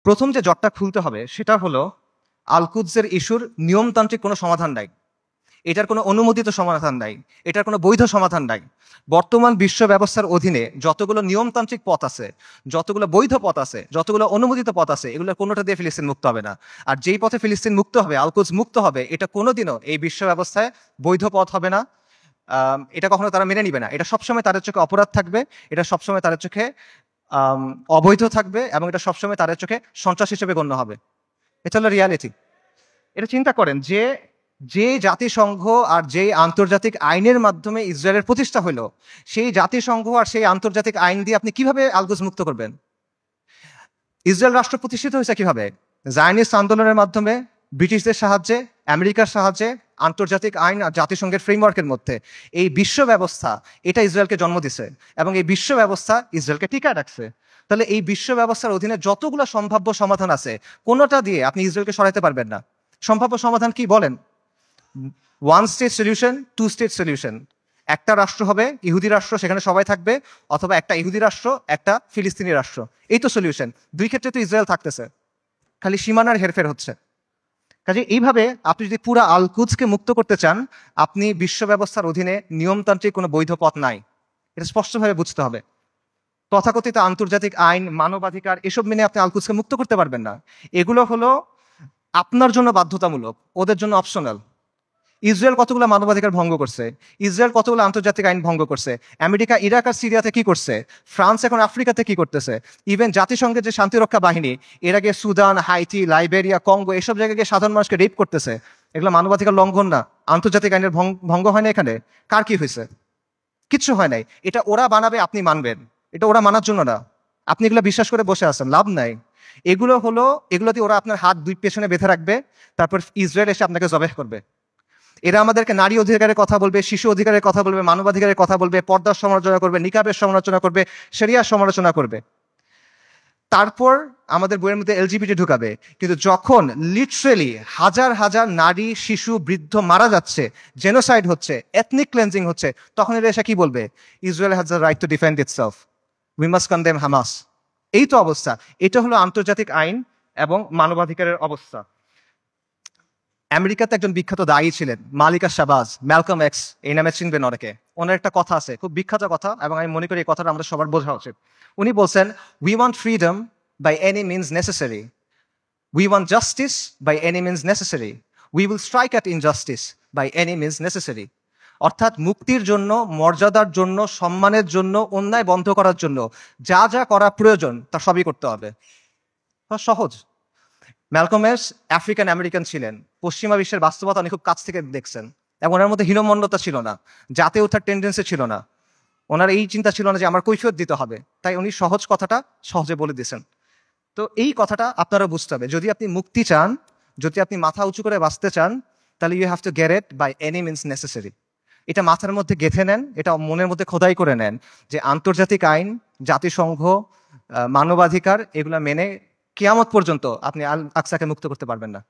প্রথম যে জটটা খুলতে হবে সেটা হলো আল কুদসের ইস্যুর নিয়মতান্ত্রিক কোনো সমাধান নাই, এটার কোনো অনুমোদিত সমাধান নাই, এটার কোনো বৈধ সমাধান নাই। বর্তমান বিশ্ব ব্যবস্থার অধীনে যতগুলো নিয়মতান্ত্রিক পথ আছে, যতগুলো বৈধ পথ আছে, যতগুলো অনুমোদিত পথ আছে, এগুলো কোনোটা দিয়ে ফিলিস্তিন মুক্ত হবে না। আর যেই পথে ফিলিস্তিন মুক্ত হবে, আল কুদস মুক্ত হবে, এটা কোনোদিনও এই বিশ্ব ব্যবস্থায় বৈধ পথ হবে না। এটা কখনো তারা মেনে নিবে না। এটা সবসময় তাদের চোখে অপরাধ থাকবে, এটা সবসময় তাদের চোখে অবৈধ থাকবে, এবং এটা সবসময় তাদের চোখে সন্ত্রাস হিসেবে গণ্য হবে। এটা হলো রিয়ালিটি। এটা চিন্তা করেন যে যে জাতিসংঘ আর যে আন্তর্জাতিক আইনের মাধ্যমে ইসরায়েলের প্রতিষ্ঠা হলো, সেই জাতিসংঘ আর সেই আন্তর্জাতিক আইন দিয়ে আপনি কিভাবে আল কুদস মুক্ত করবেন? ইসরায়েল রাষ্ট্র প্রতিষ্ঠিত হয়েছে কিভাবে? জায়নিস্ট আন্দোলনের মাধ্যমে, ব্রিটিশদের সাহায্যে, আমেরিকার সাহায্যে, আন্তর্জাতিক আইন আর জাতিসংঘের ফ্রেমওয়ার্কের মধ্যে। এই বিশ্ব ব্যবস্থা এটা ইসরায়েলকে জন্ম দিছে, এবং এই বিশ্ব ব্যবস্থা ইসরায়েলকে টিকায় রাখছে। তাহলে এই বিশ্ব ব্যবস্থার অধীনে যতগুলো সম্ভাব্য সমাধান আছে, কোনোটা দিয়ে আপনি ইসরায়েলকে সরাইতে পারবেন না। সম্ভাব্য সমাধান কি বলেন? One state solution, two state solution. একটা রাষ্ট্র হবে ইহুদি রাষ্ট্র, সেখানে সবাই থাকবে, অথবা একটা ইহুদি রাষ্ট্র, একটা ফিলিস্তিনি রাষ্ট্র। এই তো সলিউশন। দুই ক্ষেত্রে তো ইসরায়েল থাকতেছে, খালি সীমানার হেরফের হচ্ছে। কাজে এইভাবে আপনি যদি পুরা আল কুদসকে মুক্ত করতে চান, আপনি বিশ্ব ব্যবস্থার অধীনে নিয়মতান্ত্রিক কোনো বৈধ পথ নাই, এটা স্পষ্টভাবে বুঝতে হবে। তথাকথিত আন্তর্জাতিক আইন, মানবাধিকার এসব মেনে আপনি আল কুদসকে মুক্ত করতে পারবেন না। এগুলো হলো আপনার জন্য বাধ্যতামূলক, ওদের জন্য অপশনাল। ইসরায়েল কতগুলো মানবাধিকার ভঙ্গ করছে, ইসরায়েল কতগুলো আন্তর্জাতিক আইন ভঙ্গ করছে, আমেরিকা ইরাক আর সিরিয়াতে কি করছে, ফ্রান্স এখন আফ্রিকাতে কি করতেছে, ইভেন জাতিসংঘের যে শান্তিরক্ষা বাহিনী এর আগে সুদান, হাইতি, লাইবেরিয়া, কঙ্গো এসব জায়গায় গিয়ে সাধারণ মানুষকে রেপ করতেছে। এগুলো মানবাধিকার লঙ্ঘন না? আন্তর্জাতিক আইনের ভঙ্গ হয় না এখানে? কার কি হয়েছে? কিচ্ছু হয় নাই। এটা ওরা বানাবে, আপনি মানবেন, এটা ওরা মানার জন্য না। আপনি এগুলো বিশ্বাস করে বসে আছেন, লাভ নাই। এগুলোতে ওরা আপনার হাত দুই পেছনে বেঁধে রাখবে, তারপর ইসরায়েল এসে আপনাকে জবেহ করবে। এরা আমাদেরকে নারী অধিকারের কথা বলবে, শিশু অধিকারের কথা বলবে, মানবাধিকারের কথা বলবে, পর্দার সমালোচনা করবে, নিকাবের সমালোচনা করবে, শরিয়ার সমালোচনা করবে। তারপর আমাদের বইয়ের মধ্যে এলজিবিটি ঢুকাবে। কিন্তু যখন লিটারেলি হাজার হাজার নারী, শিশু, বৃদ্ধ মারা যাচ্ছে, জেনোসাইড হচ্ছে, এথনিক ক্লেন্সিং হচ্ছে, তখন এরা এসে কি বলবে? Israel has the right to defend itself, we must condemn Hamas. এই তো অবস্থা। এটা হলো আন্তর্জাতিক আইন এবং মানবাধিকারের অবস্থা। আমেরিকাতে একজন বিখ্যাত দায়ী ছিলেন, মালিকা শাহবাজ, ম্যালকম এক্স, এই নামে চিনবেন অনেকে। ওনার একটা কথা আছে, খুব বিখ্যাত কথা, এবং আমি মনে করি এই কথাটা আমাদের সবার বোঝা উচিত। উনি বলছেন, we want freedom by any means necessary, we want justice by any means necessary, we will strike at injustice by any means necessary. অর্থাৎ মুক্তির জন্য, মর্যাদার জন্য, সম্মানের জন্য, অন্যায় বন্ধ করার জন্য যা যা করা প্রয়োজন তা সবই করতে হবে। সহজ। ম্যালকম এক্স আফ্রিকান আমেরিকান ছিলেন, পশ্চিমা বিশ্বের বাস্তবতা উনি খুব কাছ থেকে দেখছেন, এবং ওনার মধ্যে হীনমন্যতা ছিল না, জাতে ওঠার টেন্ডেন্সি ছিল না। ওনার এই চিন্তা ছিল না যে আমার কৈফিয়ত দিতে হবে, তাই উনি সহজ কথাটা সহজে বলে দিয়েছেন। তো এই কথাটা আপনারা বুঝতে হবে। যদি আপনি মুক্তি চান, যদি আপনি মাথা উঁচু করে বাঁচতে চান, তাহলে you have to get it by any means necessary. এটা মাথার মধ্যে গেঁথে নেন, এটা মনের মধ্যে খোদাই করে নেন যে আন্তর্জাতিক আইন, জাতিসংঘ, মানবাধিকার এগুলা মেনে কিয়ামত পর্যন্ত আপনি আল আকসাকে মুক্ত করতে পারবেন না।